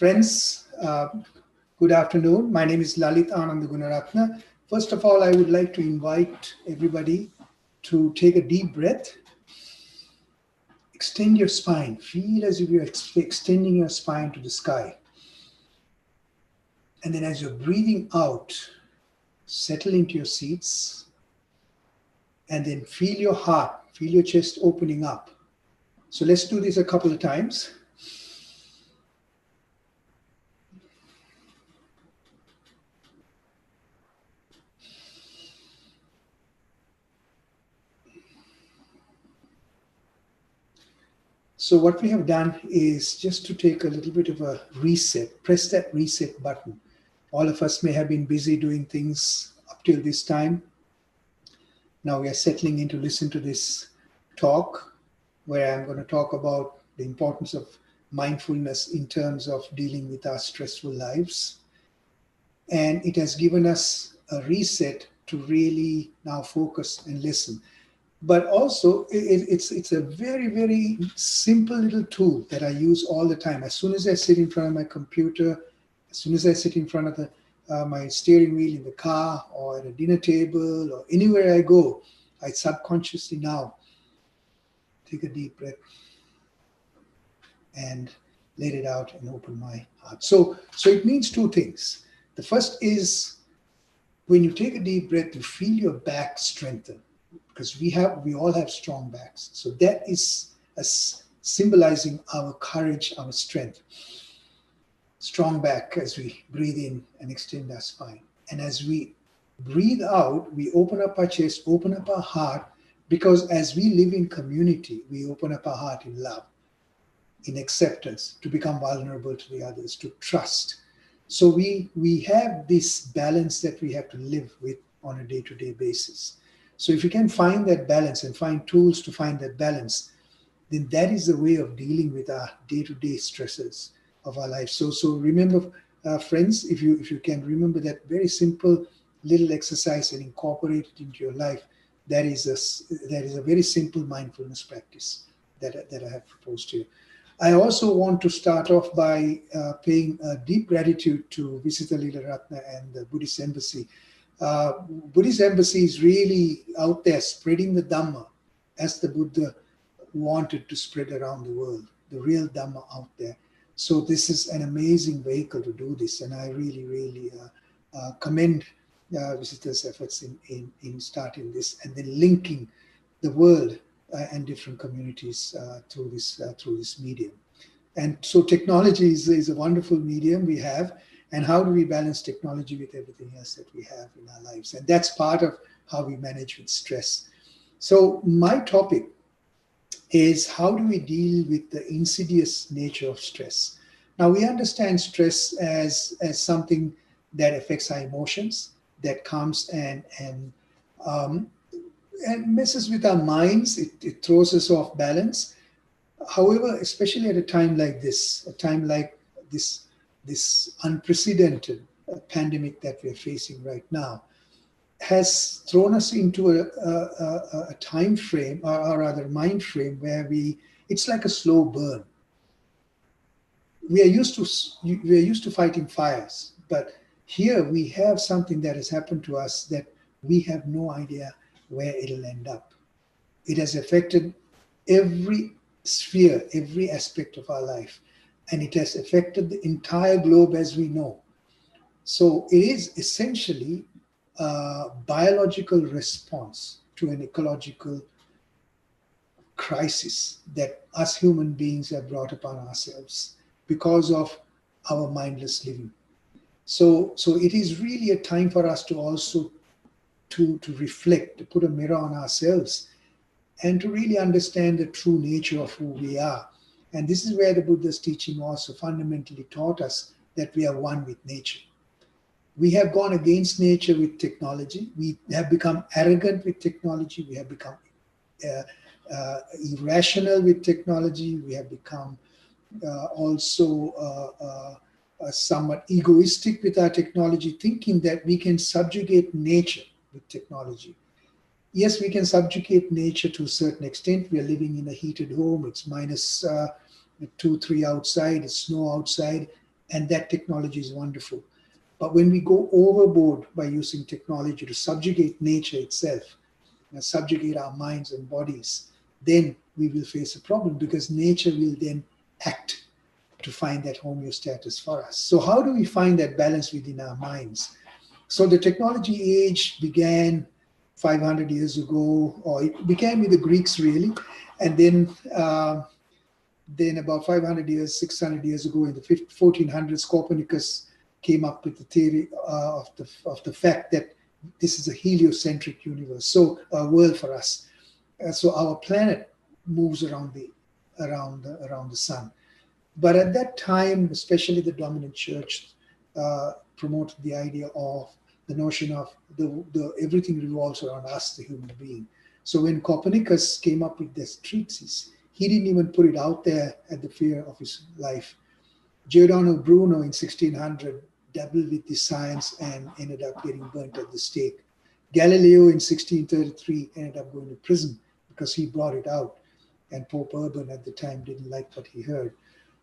Friends, good afternoon. My name is Lalith Gunaratne. First of all, I would like to invite everybody to take a deep breath. Extend your spine. Feel as if you're extending your spine to the sky. And then as you're breathing out, settle into your seats. And then feel your heart, feel your chest opening up. So let's do this a couple of times. So what we have done is just to take a little bit of a reset, press that reset button. All of us may have been busy doing things up till this time. Now we are settling in to listen to this talk where I'm going to talk about the importance of mindfulness in terms of dealing with our stressful lives. And it has given us a reset to really now focus and listen. But also, it's a very, very simple little tool that I use all the time. As soon as I sit in front of my computer, as soon as I sit in front of my steering wheel in the car or at a dinner table or anywhere I go, I subconsciously now take a deep breath and let it out and open my heart. So it means two things. The first is when you take a deep breath, you feel your back strengthen. Because we all have strong backs. So that is symbolizing our courage, our strength. Strong back as we breathe in and extend our spine. And as we breathe out, we open up our chest, open up our heart, because as we live in community, we open up our heart in love, in acceptance, to become vulnerable to the others, to trust. So we have this balance that we have to live with on a day-to-day basis. So if you can find that balance and find tools to find that balance, then that is the way of dealing with our day-to-day stresses of our life. So remember, friends, if you can remember that very simple little exercise and incorporate it into your life, that is a very simple mindfulness practice that I have proposed to you. I also want to start off by paying deep gratitude to Visitor Gunaratne and the Buddhist Embassy. Buddhist Embassy is really out there spreading the Dhamma as the Buddha wanted to spread around the world, the real Dhamma out there. So this is an amazing vehicle to do this, and I really, really commend visitors' efforts in starting this and then linking the world and different communities through this medium. And so technology is a wonderful medium we have. And how do we balance technology with everything else that we have in our lives? And that's part of how we manage with stress. So my topic is how do we deal with the insidious nature of stress? Now we understand stress as something that affects our emotions, that comes and messes with our minds. It throws us off balance. However, especially at a time like this, this unprecedented pandemic that we're facing right now has thrown us into a time frame, or rather mind frame, where it's like a slow burn. We are used to fighting fires, but here we have something that has happened to us that we have no idea where it'll end up. It has affected every sphere, every aspect of our life. And it has affected the entire globe, as we know. So it is essentially a biological response to an ecological crisis that us human beings have brought upon ourselves because of our mindless living. So it is really a time for us to also to reflect, to put a mirror on ourselves, and to really understand the true nature of who we are. And this is where the Buddha's teaching also fundamentally taught us that we are one with nature. We have gone against nature with technology. We have become arrogant with technology. We have become irrational with technology. We have become also somewhat egoistic with our technology, thinking that we can subjugate nature with technology. Yes, we can subjugate nature to a certain extent. We are living in a heated home. It's minus 2, 3 outside. It's snow outside. and that technology is wonderful. But when we go overboard by using technology to subjugate nature itself, subjugate our minds and bodies, then we will face a problem, because nature will then act to find that homeostasis for us. So how do we find that balance within our minds? So the technology age began 500 years ago, or it began with the Greeks really, and then about 500 years, 600 years ago, in the 1400s, Copernicus came up with the theory of the fact that this is a heliocentric universe, so a world for us. So our planet moves around the sun. But at that time, especially the dominant church promoted the idea of the notion of the everything revolves around us, the human being. So when Copernicus came up with this treatise, he didn't even put it out there at the fear of his life. Giordano Bruno in 1600 dabbled with this science and ended up getting burnt at the stake. Galileo in 1633 ended up going to prison because he brought it out, and Pope Urban at the time didn't like what he heard.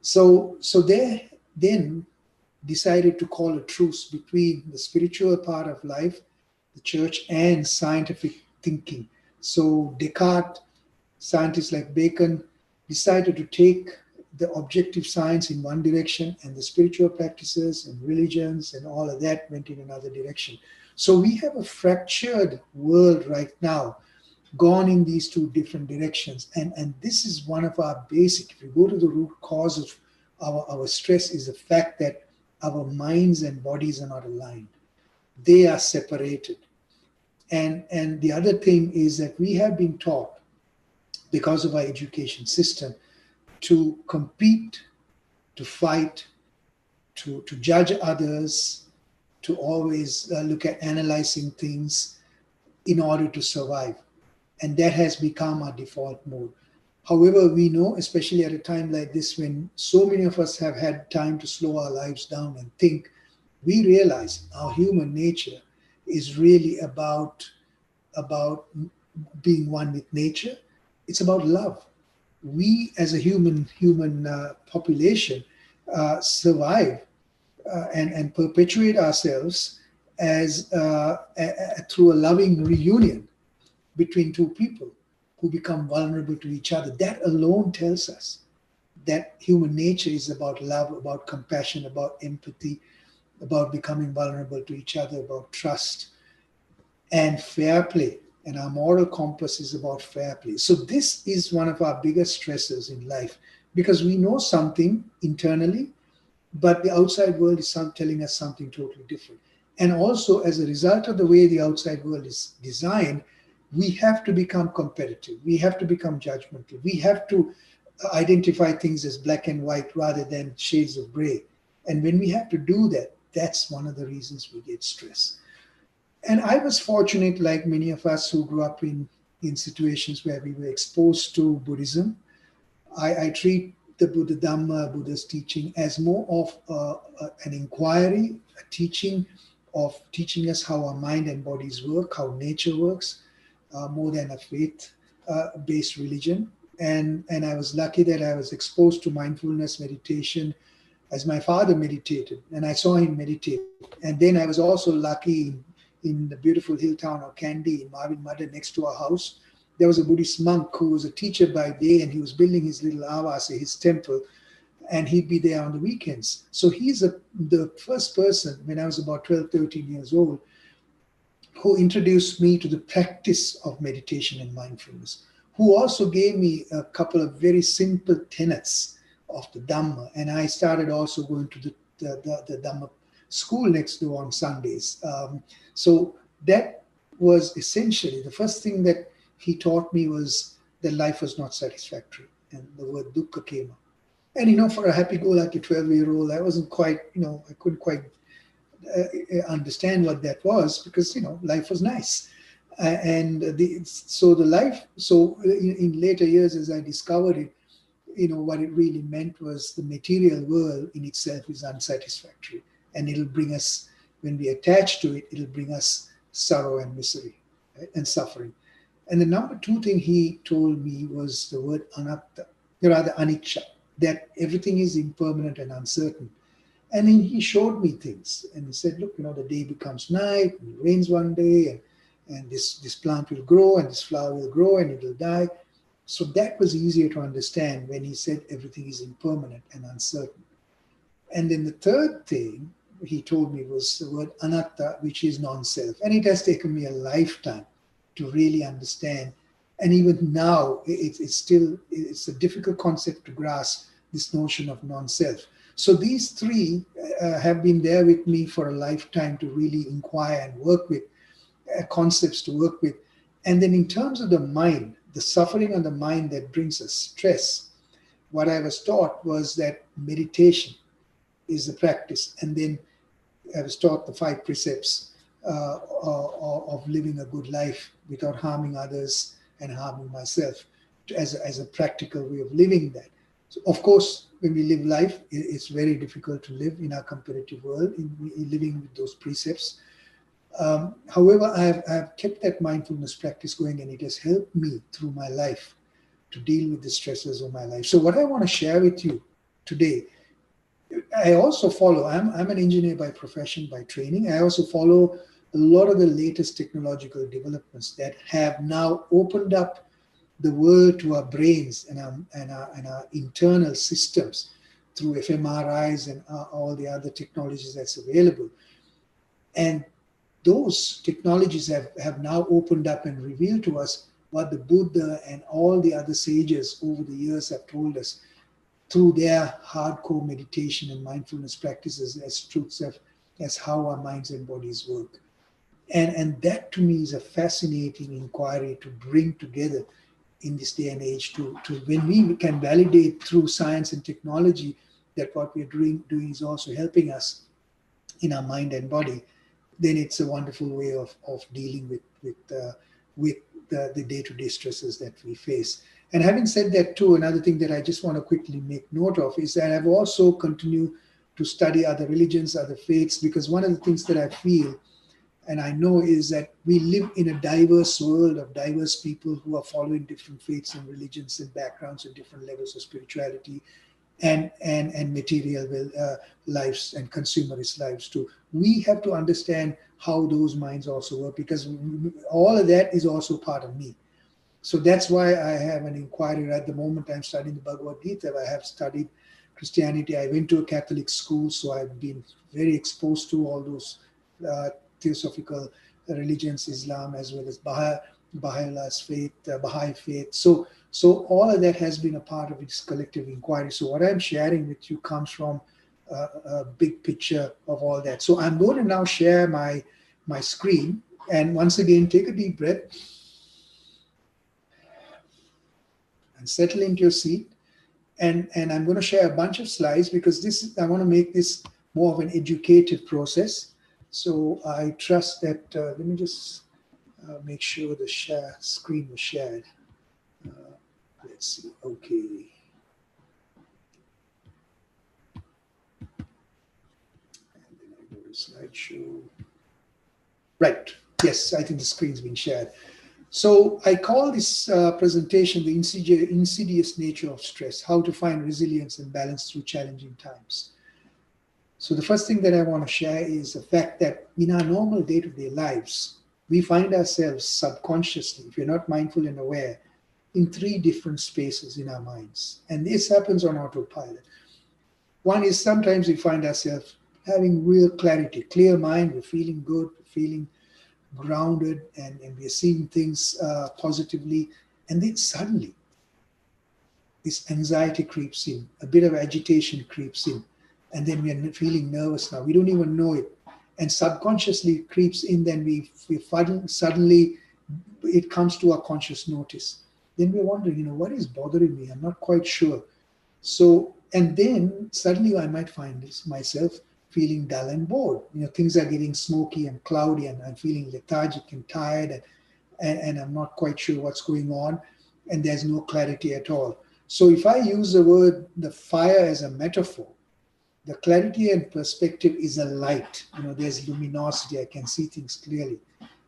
So they then decided to call a truce between the spiritual part of life, the church, and scientific thinking. So Descartes, scientists like Bacon, decided to take the objective science in one direction, and the spiritual practices and religions and all of that went in another direction. So we have a fractured world right now, gone in these two different directions. And this is one of our basic, if you go to the root cause of our stress, is the fact that our minds and bodies are not aligned. They are separated. And the other thing is that we have been taught, because of our education system, to compete, to fight, to judge others, to always look at analyzing things in order to survive. And that has become our default mode. However, we know, especially at a time like this, when so many of us have had time to slow our lives down and think, we realize our human nature is really about being one with nature. It's about love. We, as a human population, survive and perpetuate ourselves as through a loving reunion between two people who become vulnerable to each other. That alone tells us that human nature is about love, about compassion, about empathy, about becoming vulnerable to each other, about trust and fair play. And our moral compass is about fair play. So this is one of our biggest stresses in life, because we know something internally, but the outside world is telling us something totally different. And also, as a result of the way the outside world is designed, we have to become competitive. We have to become judgmental. We have to identify things as black and white rather than shades of gray. And when we have to do that, that's one of the reasons we get stressed. And I was fortunate, like many of us who grew up in situations where we were exposed to Buddhism. I treat the Buddha Dhamma, Buddha's teaching, as more of an inquiry, a teaching of teaching us how our mind and bodies work, how nature works, more than a faith-based religion. And I was lucky that I was exposed to mindfulness meditation as my father meditated, and I saw him meditate. And then I was also lucky in the beautiful hill town of Kandy in Marvin Mudder, next to our house. There was a Buddhist monk who was a teacher by day, and he was building his little avasa, his temple, and he'd be there on the weekends. So he's the first person, when I was about 12, 13 years old, who introduced me to the practice of meditation and mindfulness, who also gave me a couple of very simple tenets of the Dhamma. And I started also going to the Dhamma school next door on Sundays. So that was essentially the first thing that he taught me, was that life was not satisfactory, and the word dukkha came up. And for a happy-go-lucky 12-year-old, I wasn't quite, I couldn't quite understand what that was, because life was nice. So in later years, as I discovered it, what it really meant was the material world in itself is unsatisfactory, and it'll bring us, when we attach to it, it'll bring us sorrow and misery, right? And suffering. And the number two thing he told me was the word anatta, rather anicca, that everything is impermanent and uncertain. And he showed me things, and he said, look, the day becomes night, and it rains one day, and this plant will grow, and this flower will grow, and it will die. So that was easier to understand when he said everything is impermanent and uncertain. And then the third thing he told me was the word anatta, which is non-self. And it has taken me a lifetime to really understand. And even now, it's a difficult concept to grasp, this notion of non-self. So these three have been there with me for a lifetime to really inquire and work with, concepts to work with. And then in terms of the mind, the suffering on the mind that brings us stress, what I was taught was that meditation is the practice. And then I was taught the 5 precepts of living a good life without harming others and harming myself, as a practical way of living that. So of course, when we live life, it's very difficult to live in our competitive world, in living with those precepts. However, I've kept that mindfulness practice going, and it has helped me through my life to deal with the stresses of my life. So what I want to share with you today, I also follow, I'm an engineer by profession, by training. I also follow a lot of the latest technological developments that have now opened up the world to our brains and our internal systems through fMRIs and all the other technologies that's available. And those technologies have now opened up and revealed to us what the Buddha and all the other sages over the years have told us through their hardcore meditation and mindfulness practices as truths as how our minds and bodies work. And that to me is a fascinating inquiry to bring together in this day and age to when we can validate through science and technology that what we're doing is also helping us in our mind and body, then it's a wonderful way of dealing with the day-to-day stresses that we face. And having said that too, another thing that I just want to quickly make note of is that I've also continued to study other religions, other faiths, because one of the things that I feel and I know is that we live in a diverse world of diverse people who are following different faiths and religions and backgrounds and different levels of spirituality and material lives and consumerist lives too. We have to understand how those minds also work, because all of that is also part of me. So that's why I have an inquiry. At the moment, I'm studying the Bhagavad Gita. I have studied Christianity. I went to a Catholic school, so I've been very exposed to all those theosophical religions, Islam, as well as Baha'u'llah's faith, Baha'i faith. So all of that has been a part of its collective inquiry. So what I'm sharing with you comes from a big picture of all that. So I'm going to now share my screen. And once again, take a deep breath and settle into your seat. And I'm going to share a bunch of slides because I want to make this more of an educative process. So I trust that, let me just make sure the screen was shared. Let's see, okay. And then I go to slideshow. Right, yes, I think the screen's been shared. So I call this presentation the insidious nature of stress, how to find resilience and balance through challenging times. So the first thing that I want to share is the fact that in our normal day-to-day lives, we find ourselves subconsciously, if you're not mindful and aware, in 3 different spaces in our minds. And this happens on autopilot. One is sometimes we find ourselves having real clarity, clear mind, we're feeling good, we're feeling grounded, and we're seeing things positively. And then suddenly, this anxiety creeps in, a bit of agitation creeps in. And then we're feeling nervous now. We don't even know it. And subconsciously it creeps in, then we suddenly it comes to our conscious notice. Then we're wondering, what is bothering me? I'm not quite sure. So, and then suddenly I might find myself feeling dull and bored. Things are getting smoky and cloudy, and I'm feeling lethargic and tired, and I'm not quite sure what's going on, and there's no clarity at all. So if I use the fire as a metaphor, the clarity and perspective is a light. There's luminosity. I can see things clearly.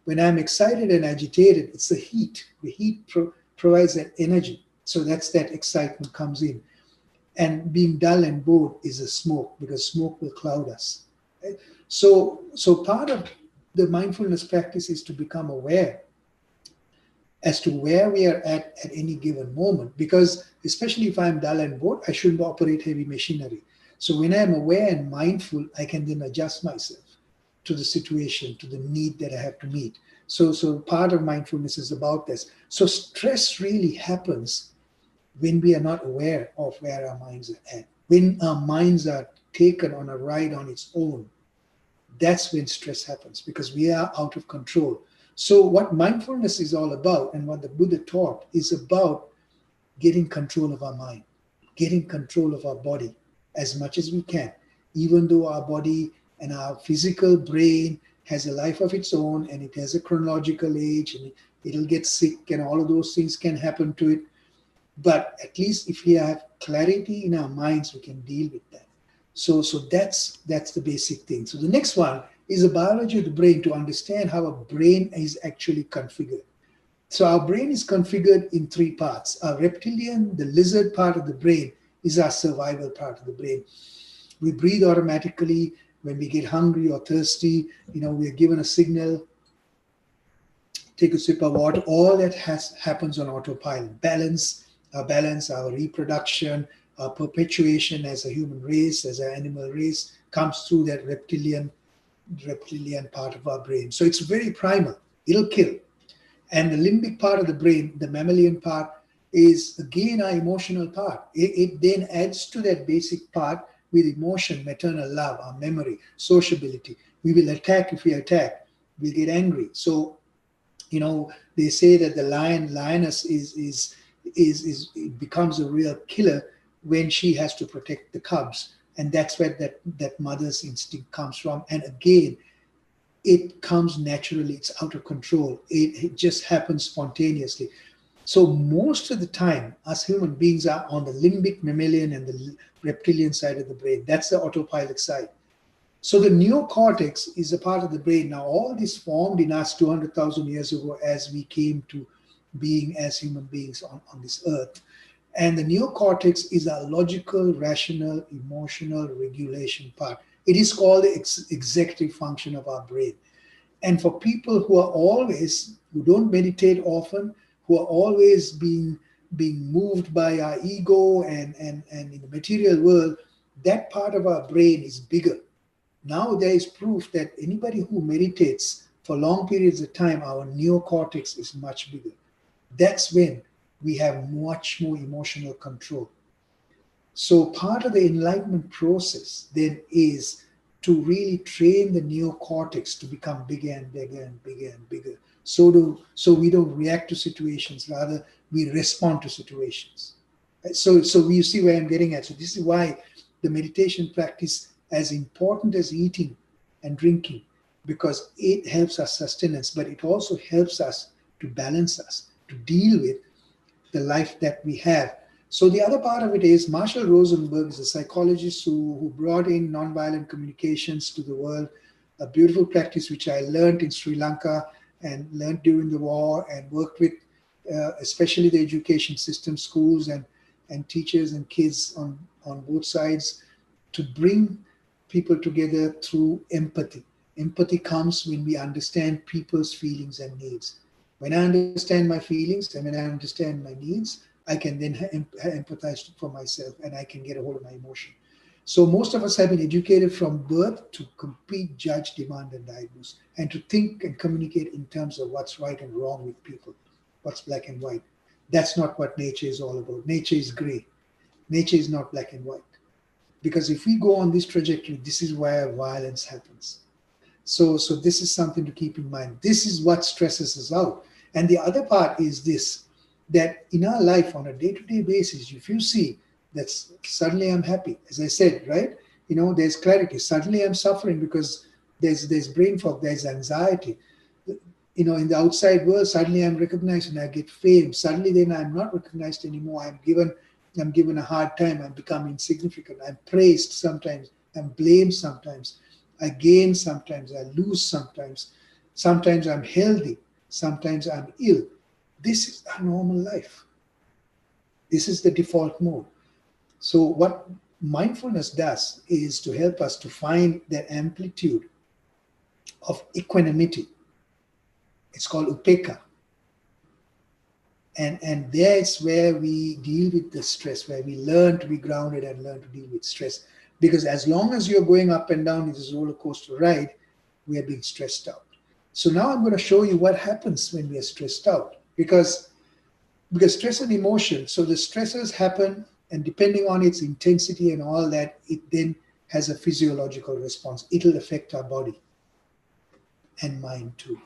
When I'm excited and agitated, it's the heat. The heat provides that energy. So that's that excitement comes in. And being dull and bored is a smoke, because smoke will cloud us. Right? So part of the mindfulness practice is to become aware as to where we are at any given moment. Because especially if I'm dull and bored, I shouldn't operate heavy machinery. So when I'm aware and mindful, I can then adjust myself to the situation, to the need that I have to meet. So part of mindfulness is about this. So stress really happens when we are not aware of where our minds are at. When our minds are taken on a ride on its own, that's when stress happens, because we are out of control. So what mindfulness is all about, and what the Buddha taught, is about getting control of our mind, getting control of our body as much as we can, even though our body and our physical brain has a life of its own, and it has a chronological age, and it'll get sick, and all of those things can happen to it. But at least if we have clarity in our minds, we can deal with that. So that's the basic thing. So the next one is the biology of the brain, to understand how a brain is actually configured. So our brain is configured in three parts. Our reptilian, the lizard part of the brain, is our survival part of the brain. We breathe automatically. When we get hungry or thirsty, we are given a signal, take a sip of water. All that happens on autopilot. Balance, our reproduction, our perpetuation as a human race, as an animal race, comes through that reptilian part of our brain. So it's very primal. It'll kill. And the limbic part of the brain, the mammalian part, is again our emotional part. It then adds to that basic part with emotion, maternal love, our memory, sociability. We will attack if we attack. We'll get angry. So, they say that the lioness it becomes a real killer when she has to protect the cubs. And that's where that mother's instinct comes from. And again, it comes naturally. It's out of control. It just happens spontaneously. So most of the time, us human beings are on the limbic, mammalian, and the reptilian side of the brain. That's the autopilot side. So the neocortex is a part of the brain. Now, all this formed in us 200,000 years ago as we came to being as human beings on this earth. And the neocortex is our logical, rational, emotional regulation part. It is called the executive function of our brain. And for people who don't meditate often, who are always being moved by our ego and in the material world, that part of our brain is bigger. Now there is proof that anybody who meditates for long periods of time, our neocortex is much bigger. That's when we have much more emotional control. So part of the enlightenment process then is to really train the neocortex to become bigger and bigger and bigger and bigger. So we don't react to situations, rather we respond to situations. So you see where I'm getting at. So this is why the meditation practice, as important as eating and drinking, because it helps us sustenance, but it also helps us to balance us, to deal with the life that we have. So the other part of it is Marshall Rosenberg is a psychologist who brought in nonviolent communications to the world, a beautiful practice which I learned in Sri Lanka and learned during the war, and worked with especially the education system, schools and teachers and kids on both sides, to bring people together through empathy. Empathy comes when we understand people's feelings and needs. When I understand my feelings and when I understand my needs, I can then empathize for myself, and I can get a hold of my emotion. So most of us have been educated from birth to compete, judge, demand, and diagnose, and to think and communicate in terms of what's right and wrong with people, what's black and white. That's not what nature is all about. Nature is gray. Nature is not black and white. Because if we go on this trajectory, this is where violence happens. So this is something to keep in mind. This is what stresses us out. And the other part is this, that in our life on a day-to-day basis, if you see that suddenly I'm happy, as I said, right? There's clarity. Suddenly I'm suffering because there's brain fog, there's anxiety. In the outside world, suddenly I'm recognized and I get fame. Suddenly then I'm not recognized anymore. I'm given a hard time. I'm become insignificant. I'm praised sometimes. I'm blamed sometimes. I gain sometimes. I lose sometimes. Sometimes I'm healthy. Sometimes I'm ill. This is our normal life. This is the default mode. So what mindfulness does is to help us to find that amplitude of equanimity. It's called upeka. And there's where we deal with the stress, where we learn to be grounded and learn to deal with stress. Because as long as you're going up and down in this roller coaster ride, we are being stressed out. So now I'm going to show you what happens when we are stressed out. Because stress and emotion, so the stresses happen, and depending on its intensity and all that, it then has a physiological response. It'll affect our body and mind too.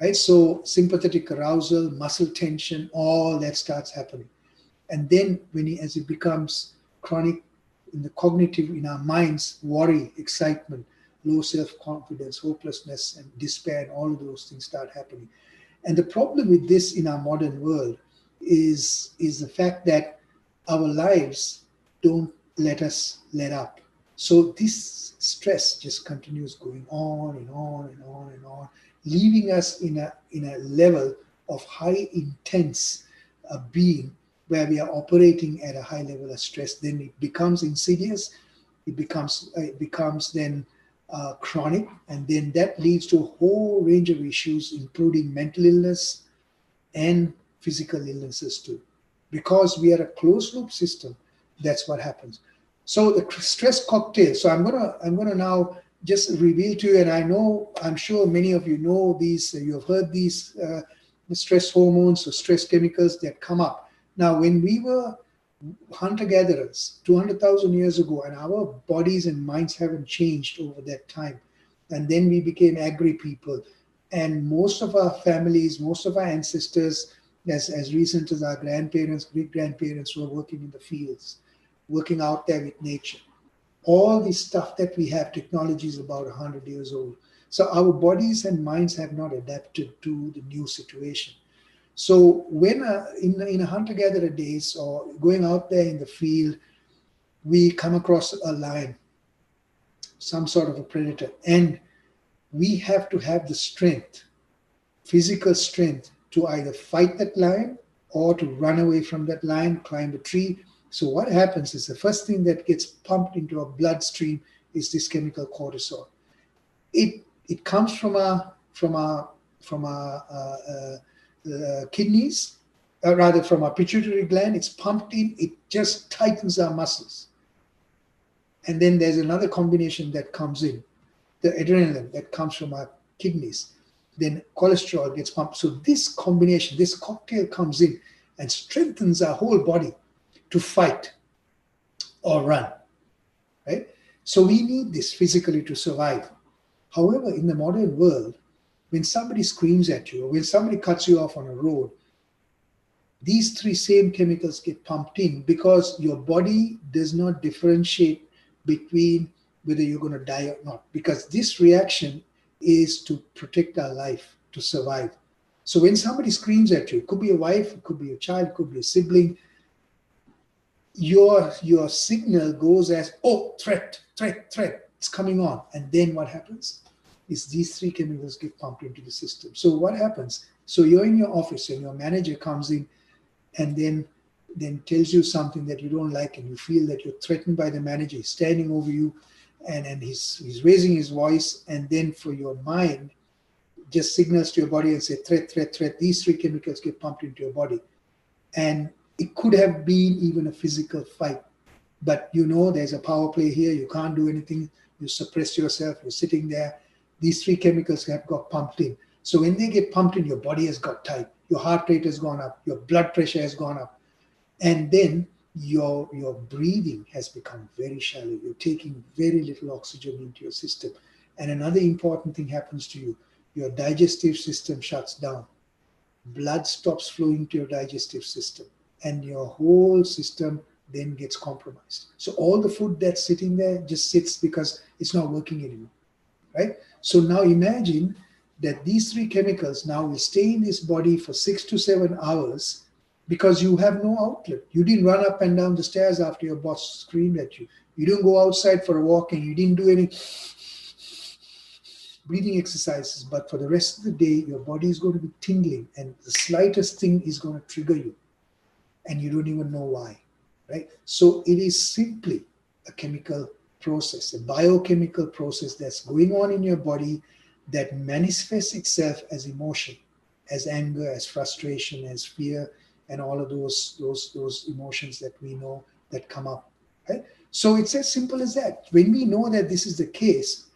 Right? So sympathetic arousal, muscle tension, all that starts happening. And then as it becomes chronic in the cognitive, in our minds, worry, excitement, low self-confidence, hopelessness, and despair, and all of those things start happening. And the problem with this in our modern world is the fact that our lives don't let us let up. So this stress just continues going on and on and on and on, leaving us in a level of high intense being, where we are operating at a high level of stress. Then it becomes insidious. It becomes then chronic, and then that leads to a whole range of issues, including mental illness and physical illnesses too. Because we are a closed loop system, that's what happens. So the stress cocktail. So I'm gonna now just reveal to you, and I'm sure many of you know these. You have heard these the stress hormones or stress chemicals that come up. Now, when we were hunter-gatherers 200,000 years ago, and our bodies and minds haven't changed over that time, and then we became agri people, and most of our families, most of our ancestors, as recent as our grandparents, great-grandparents, were working in the fields, working out there with nature. All the stuff that we have, technology is about 100 years old. So our bodies and minds have not adapted to the new situation. So when in a hunter-gatherer days, or going out there in the field, we come across a lion, some sort of a predator, and we have to have the strength, physical strength, to either fight that lion or to run away from that lion, climb a tree. So what happens is the first thing that gets pumped into our bloodstream is this chemical cortisol. It comes from our kidneys, rather from our pituitary gland. It's pumped in. It just tightens our muscles. And then there's another combination that comes in, the adrenaline that comes from our kidneys. Then cholesterol gets pumped. So this combination, this cocktail comes in and strengthens our whole body to fight or run, right? So we need this physically to survive. However, in the modern world, when somebody screams at you, or when somebody cuts you off on a road, these three same chemicals get pumped in, because your body does not differentiate between whether you're going to die or not, because this reaction is to protect our life, to survive. So when somebody screams at you, it could be a wife, it could be a child, it could be a sibling, your signal goes as, oh, threat, it's coming on. And then what happens is these three chemicals get pumped into the system. So what happens? So you're in your office and your manager comes in and then tells you something that you don't like, and you feel that you're threatened by the manager. He's standing over you, and he's raising his voice, and then for your mind just signals to your body and say, threat. These three chemicals get pumped into your body. And it could have been even a physical fight, but there's a power play here. You can't do anything. You suppress yourself. You're sitting there. These three chemicals have got pumped in. So when they get pumped in, your body has got tight. Your heart rate has gone up. Your blood pressure has gone up. And then your breathing has become very shallow. You're taking very little oxygen into your system. And another important thing happens to you. Your digestive system shuts down. Blood stops flowing to your digestive system, and your whole system then gets compromised. So all the food that's sitting there just sits because it's not working anymore, right? So now imagine that these three chemicals now will stay in this body for 6 to 7 hours because you have no outlet. You didn't run up and down the stairs after your boss screamed at you. You didn't go outside for a walk, and you didn't do any breathing exercises. But for the rest of the day, your body is going to be tingling, and the slightest thing is going to trigger you, and you don't even know why. right? So it is simply a chemical process, a biochemical process that's going on in your body that manifests itself as emotion, as anger, as frustration, as fear, and all of those emotions that we know that come up, right? So it's as simple as that. When we know that this is the case,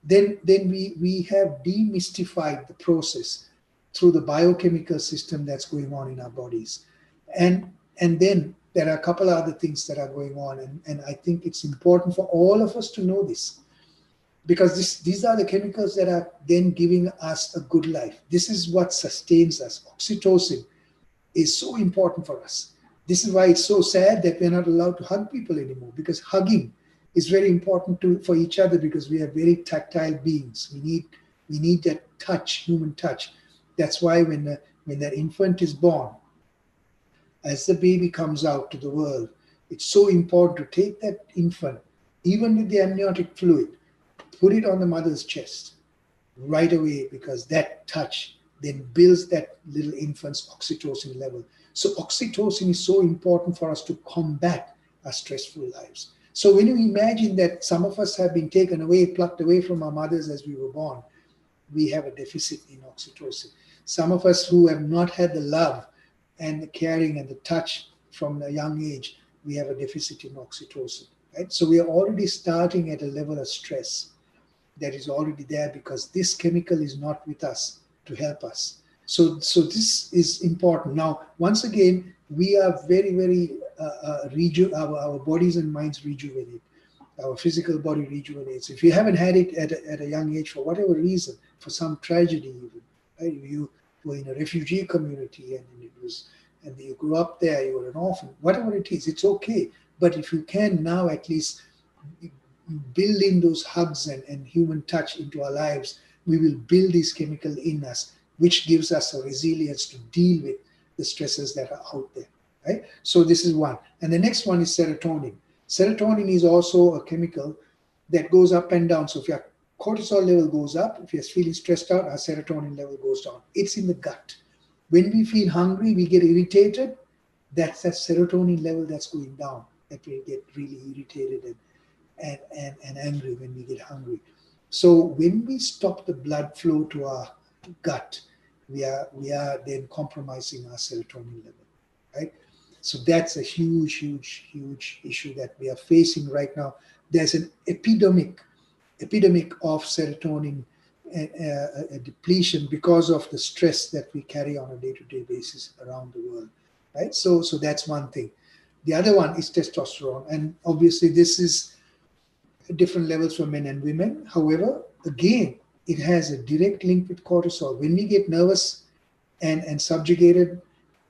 then we have demystified the process through the biochemical system that's going on in our bodies. And then there are a couple other things that are going on, and I think it's important for all of us to know this, because these are the chemicals that are then giving us a good life. This is what sustains us. Oxytocin is so important for us. This is why it's so sad that we're not allowed to hug people anymore, because hugging is very important for each other, because we are very tactile beings. We need that touch, human touch. That's why when that infant is born, as the baby comes out to the world, it's so important to take that infant, even with the amniotic fluid, put it on the mother's chest right away, because that touch then builds that little infant's oxytocin level. So oxytocin is so important for us to combat our stressful lives. So when you imagine that some of us have been taken away, plucked away from our mothers as we were born, we have a deficit in oxytocin. Some of us who have not had the love and the caring and the touch from a young age, we have a deficit in oxytocin, right? So we are already starting at a level of stress that is already there, because this chemical is not with us to help us. So this is important. Now, once again, we are very, very, our bodies and minds rejuvenate. Our physical body rejuvenates. If you haven't had it at a young age, for whatever reason, for some tragedy even, right? You were in a refugee community and you grew up there, you were an orphan, whatever it is, it's okay. But if you can now at least build in those hugs and human touch into our lives, we will build this chemical in us, which gives us a resilience to deal with the stresses that are out there, right? So this is one. And the next one is serotonin. Serotonin is also a chemical that goes up and down. So if your cortisol level goes up, if you're feeling stressed out, our serotonin level goes down. It's in the gut. When we feel hungry, we get irritated. That's that serotonin level that's going down, that we get really irritated and angry when we get hungry. So when we stop the blood flow to our gut, we are then compromising our serotonin level, right? So that's a huge, huge, huge issue that we are facing right now. There's an epidemic of serotonin depletion because of the stress that we carry on a day-to-day basis around the world, right? So that's one thing. The other one is testosterone, and obviously this is different levels for men and women. However, again, it has a direct link with cortisol. When we get nervous and subjugated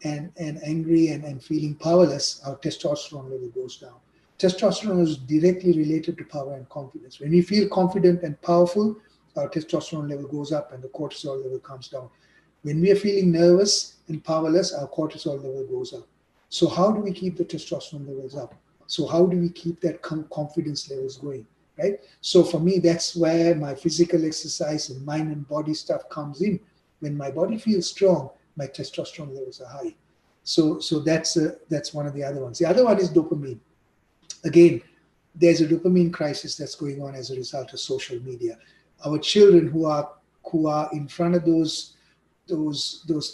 and angry and feeling powerless, our testosterone level goes down. Testosterone is directly related to power and confidence. When we feel confident and powerful, our testosterone level goes up and the cortisol level comes down. When we are feeling nervous and powerless, our cortisol level goes up. So how do we keep the testosterone levels up? So how do we keep that confidence levels going, right? So for me, that's where my physical exercise and mind and body stuff comes in. When my body feels strong, my testosterone levels are high. So that's one of the other ones. The other one is dopamine. Again, there's a dopamine crisis that's going on as a result of social media. Our children who are in front of the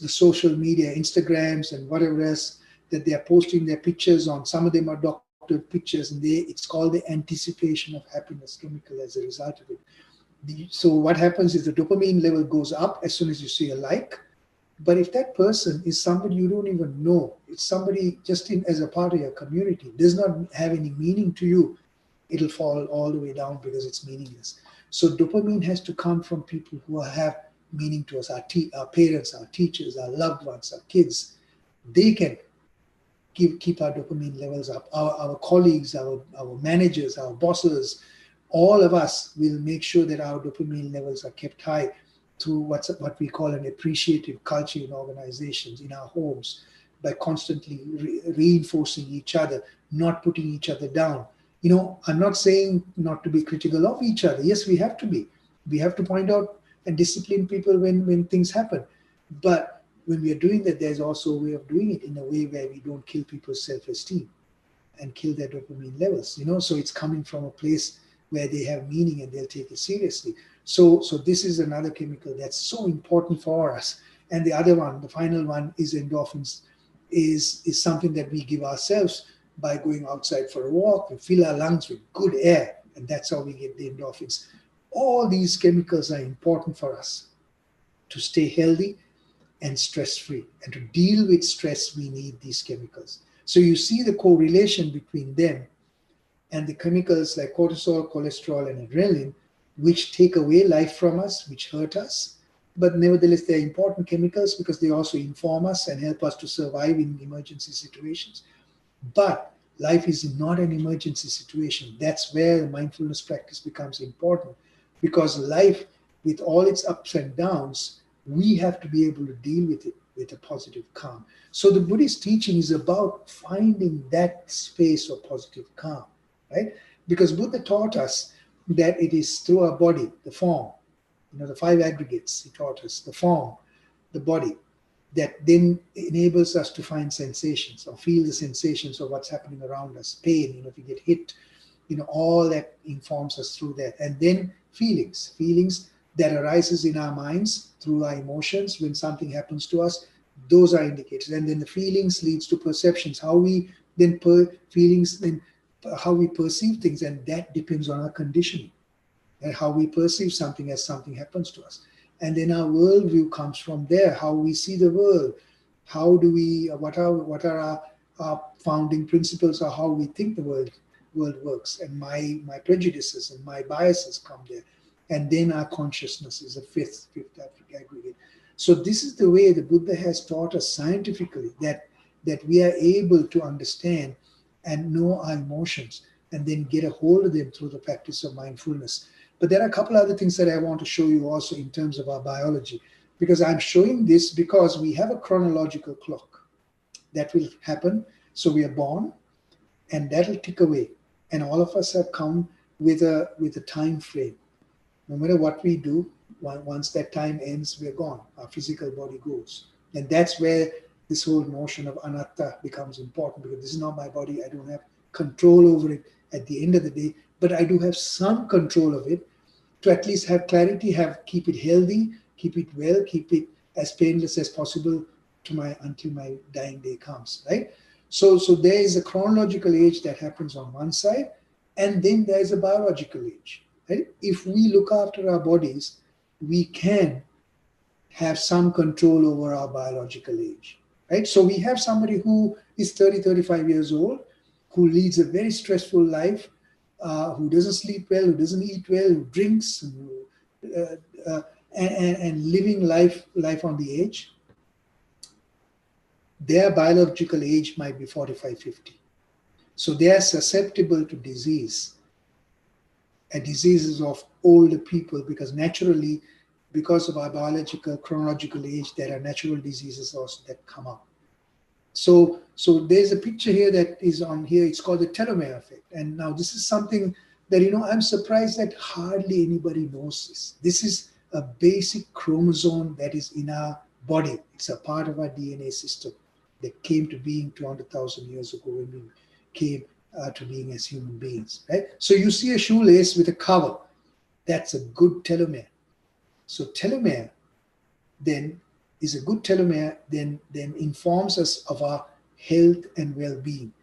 social media, Instagrams and whatever else that they are posting their pictures on. Some of them are doctored pictures, and it's called the anticipation of happiness chemical as a result of it. So what happens is the dopamine level goes up as soon as you see a like. But if that person is somebody you don't even know, it's somebody just as a part of your community, does not have any meaning to you, it'll fall all the way down because it's meaningless. So dopamine has to come from people who have meaning to us, our parents, our teachers, our loved ones, our kids. They can keep our dopamine levels up. Our colleagues, our managers, our bosses, all of us will make sure that our dopamine levels are kept high through what we call an appreciative culture in organizations, in our homes, by constantly reinforcing each other, not putting each other down. I'm not saying not to be critical of each other. Yes, we have to be. We have to point out and discipline people when things happen. But when we are doing that, there's also a way of doing it in a way where we don't kill people's self-esteem. and kill their dopamine levels. So it's coming from a place where they have meaning and they'll take it seriously. So this is another chemical that's so important for us. And the other one, the final one, is endorphins, is something that we give ourselves by going outside for a walk. We fill our lungs with good air, and that's how we get the endorphins. All these chemicals are important for us to stay healthy and stress-free. And to deal with stress, we need these chemicals. So you see the correlation between them and the chemicals like cortisol, cholesterol, and adrenaline, which take away life from us, which hurt us. But nevertheless, they're important chemicals because they also inform us and help us to survive in emergency situations. But life is not an emergency situation. That's where the mindfulness practice becomes important, because life, with all its ups and downs, we have to be able to deal with it with a positive calm. So the Buddhist teaching is about finding that space of positive calm, right? Because Buddha taught us that it is through our body, the form, the five aggregates. He taught us the form, the body, that then enables us to find sensations or feel the sensations of what's happening around us. Pain, if you get hit, all that informs us through that. And then feelings that arises in our minds through our emotions when something happens to us, those are indicators. And then the feelings leads to perceptions, how we then how we perceive things, and that depends on our conditioning and how we perceive something as something happens to us. And then our worldview comes from there, how we see the world, what are our founding principles, or how we think the world works, and my prejudices and my biases come there. And then our consciousness is a fifth aggregate. So this is the way the Buddha has taught us scientifically that we are able to understand and know our emotions and then get a hold of them through the practice of mindfulness. But there are a couple other things that I want to show you also in terms of our biology, because I'm showing this because we have a chronological clock that will happen. So we are born, and that'll tick away, and all of us have come with a time frame. No matter what we do, once that time ends, we're gone. Our physical body goes. And that's where this whole notion of anatta becomes important, because this is not my body. I don't have control over it at the end of the day, but I do have some control of it to at least have clarity, keep it healthy, keep it well, keep it as painless as possible until my dying day comes, right? So there is a chronological age that happens on one side, and then there is a biological age. Right? If we look after our bodies, we can have some control over our biological age. Right? So we have somebody who is 30, 35 years old, who leads a very stressful life, who doesn't sleep well, who doesn't eat well, who drinks, and living life on the edge. Their biological age might be 45, 50. So they are susceptible to disease. And diseases of older people, because naturally, because of our biological chronological age, there are natural diseases also that come up. So there's a picture here that is on here. It's called the telomere effect. And now this is something that, I'm surprised that hardly anybody knows this. This is a basic chromosome that is in our body. It's a part of our DNA system that came to being 200,000 years ago when we came to being as human beings, right? So you see a shoelace with a cover. That's a good telomere. So telomere then is a good telomere, then informs us of our health and well-being.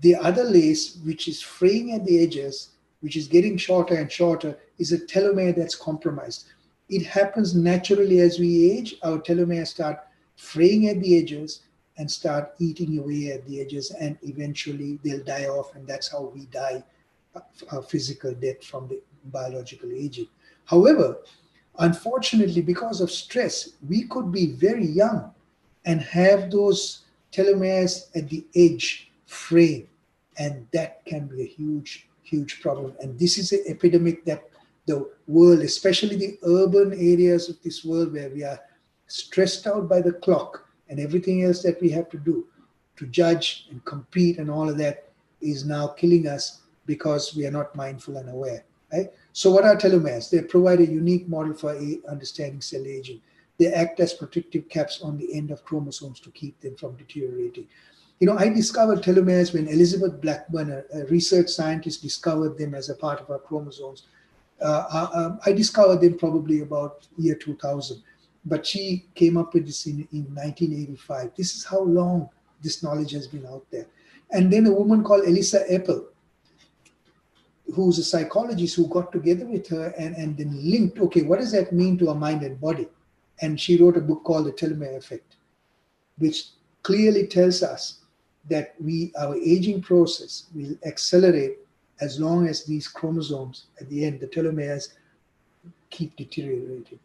The other lace, which is fraying at the edges, which is getting shorter and shorter, is a telomere that's compromised. It happens naturally as we age. Our telomeres start fraying at the edges and start eating away at the edges, and eventually they'll die off, and that's how we die a physical death from the biological aging. However, unfortunately, because of stress, we could be very young and have those telomeres at the edge fraying, and that can be a huge, huge problem. And this is an epidemic that the world, especially the urban areas of this world where we are stressed out by the clock, and everything else that we have to do to judge and compete and all of that is now killing us because we are not mindful and aware, right? So what are telomeres? They provide a unique model for understanding cell aging. They act as protective caps on the end of chromosomes to keep them from deteriorating. I discovered telomeres when Elizabeth Blackburn, a research scientist, discovered them as a part of our chromosomes. I discovered them probably about year 2000, but she came up with this in 1985. This is how long this knowledge has been out there. And then a woman called Elisa Epel, who's a psychologist, who got together with her and then linked, okay, what does that mean to our mind and body? And she wrote a book called The Telomere Effect, which clearly tells us that our aging process will accelerate as long as these chromosomes at the end, the telomeres, keep deteriorating.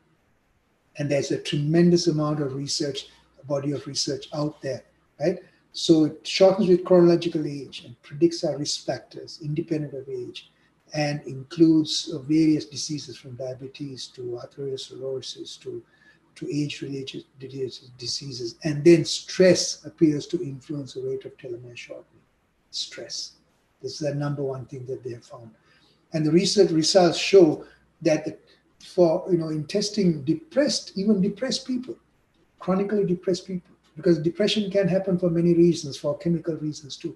And there's a tremendous amount of research, a body of research out there, right? So it shortens with chronological age and predicts our risk factors independent of age, and includes various diseases from diabetes to atherosclerosis to age-related diseases. And then stress appears to influence the rate of telomere shortening. Stress. This is the number one thing that they have found. And the research results show that in testing even depressed people, chronically depressed people, because depression can happen for many reasons, for chemical reasons too,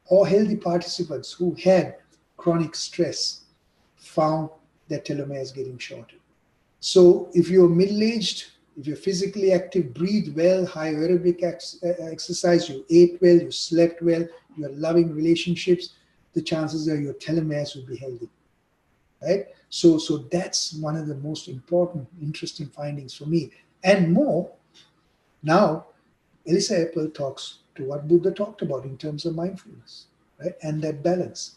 or healthy participants who had chronic stress found that telomeres getting shorter. So if you're middle-aged, if you're physically active, breathe well, high aerobic exercise, you ate well, you slept well, you're loving relationships, the chances are your telomeres will be healthy, right? So that's one of the most important, interesting findings for me. And more, now, Elisa Epel talks to what Buddha talked about in terms of mindfulness, right? And that balance.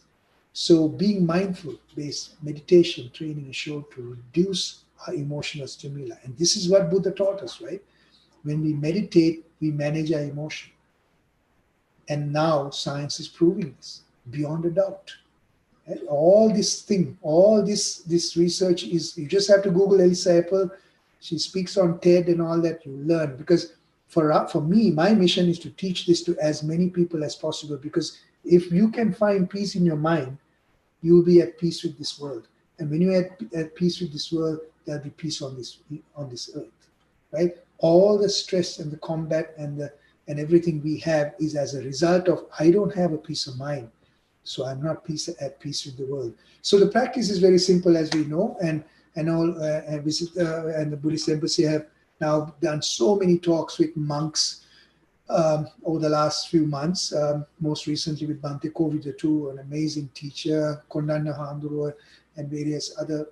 So being mindful-based meditation training is shown to reduce our emotional stimuli. And this is what Buddha taught us, right? When we meditate, we manage our emotion. And now science is proving this beyond a doubt. Right? All this research is, you just have to Google Elisa Epel. She speaks on TED and all that, you learn. Because for me, my mission is to teach this to as many people as possible, because if you can find peace in your mind, you will be at peace with this world. And when you're at peace with this world, there'll be peace on this earth, right? All the stress and the combat and everything we have is as a result of, I don't have a peace of mind, so I'm not at peace with the world. So the practice is very simple, as we know, and the Buddhist Embassy have now done so many talks with monks over the last few months, most recently with Bhante Kovida, an amazing teacher, Kondanna Handurua, and various other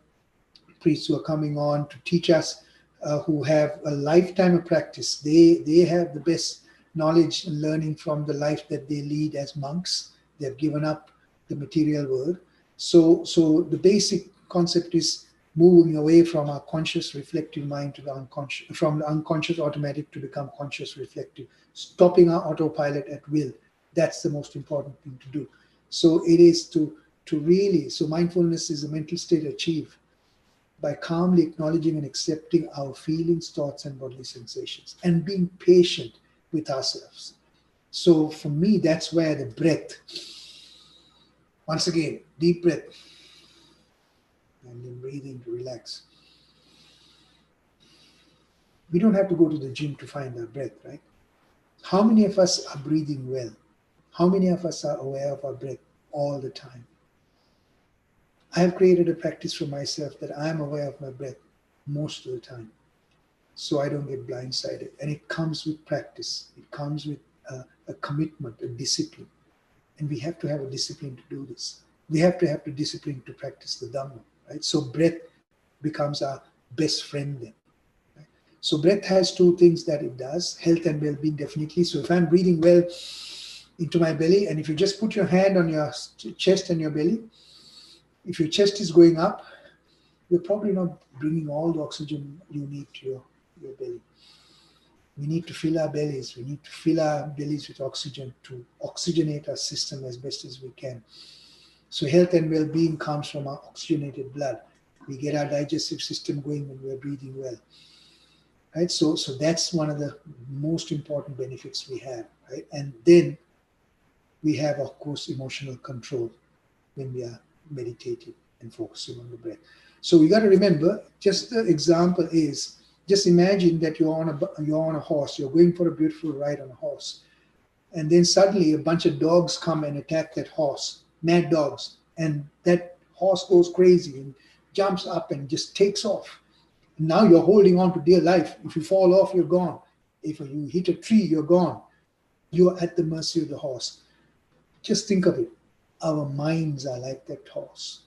priests who are coming on to teach us, who have a lifetime of practice. They have the best knowledge and learning from the life that they lead as monks. They've given up the material world. So the basic concept is moving away from our conscious reflective mind to the unconscious, from the unconscious automatic to become conscious reflective, stopping our autopilot at will. That's the most important thing to do. So it is to really, so mindfulness is a mental state achieved by calmly acknowledging and accepting our feelings, thoughts, and bodily sensations, and being patient with ourselves. So for me, that's where the breath, once again, deep breath, and then breathing to relax. We don't have to go to the gym to find our breath, right? How many of us are breathing well? How many of us are aware of our breath all the time? I have created a practice for myself that I am aware of my breath most of the time, so I don't get blindsided. And it comes with practice. It comes with a commitment, a discipline. And we have to have a discipline to do this. We have to have the discipline to practice the Dhamma, right? So breath becomes our best friend then. Right? So breath has two things that it does, health and well-being definitely. So if I'm breathing well into my belly, and if you just put your hand on your chest and your belly, if your chest is going up, you're probably not bringing all the oxygen you need to your belly. We need to fill our bellies. We need to fill our bellies with oxygen to oxygenate our system as best as we can. So health and well-being comes from our oxygenated blood. We get our digestive system going when we're breathing well. Right? So that's one of the most important benefits we have. Right? And then we have, of course, emotional control when we are meditating and focusing on the breath. So we got to remember, just the example is, just imagine that you're on a horse, you're going for a beautiful ride on a horse, And then suddenly a bunch of dogs come and attack that horse, mad dogs. And that horse goes crazy and jumps up and just takes off. Now you're holding on to dear life. If you fall off, you're gone. If you hit a tree, you're gone. You're at the mercy of the horse. Just think of it. Our minds are like that horse.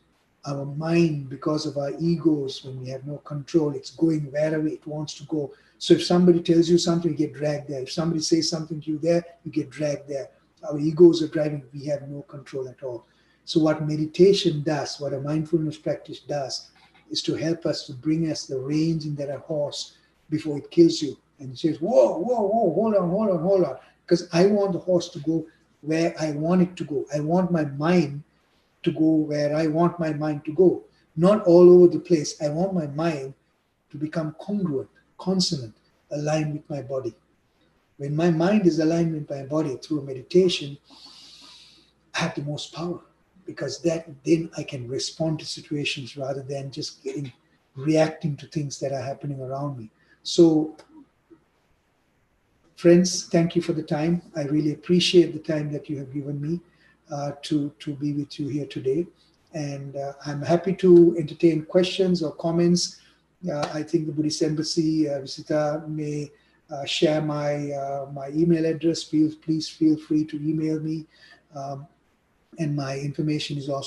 Our mind, because of our egos, when we have no control, it's going wherever it wants to go. So if somebody tells you something, you get dragged there. If somebody says something to you there, you get dragged there. Our egos are driving. We have no control at all. So what meditation does, what a mindfulness practice does, is to help us to bring us the reins in that horse before it kills you. And it says, whoa, whoa, whoa, hold on. Because I want the horse to go where I want it to go. I want my mind to go where I want my mind to go. Not all over the place. I want my mind to become congruent, consonant, aligned with my body. When my mind is aligned with my body through meditation, I have the most power, because then I can respond to situations rather than just reacting to things that are happening around me. So, friends, thank you for the time. I really appreciate the time that you have given me to be with you here today. And I'm happy to entertain questions or comments. I think the Buddhist Embassy visitor may share my email address. Please feel free to email me. And my information is also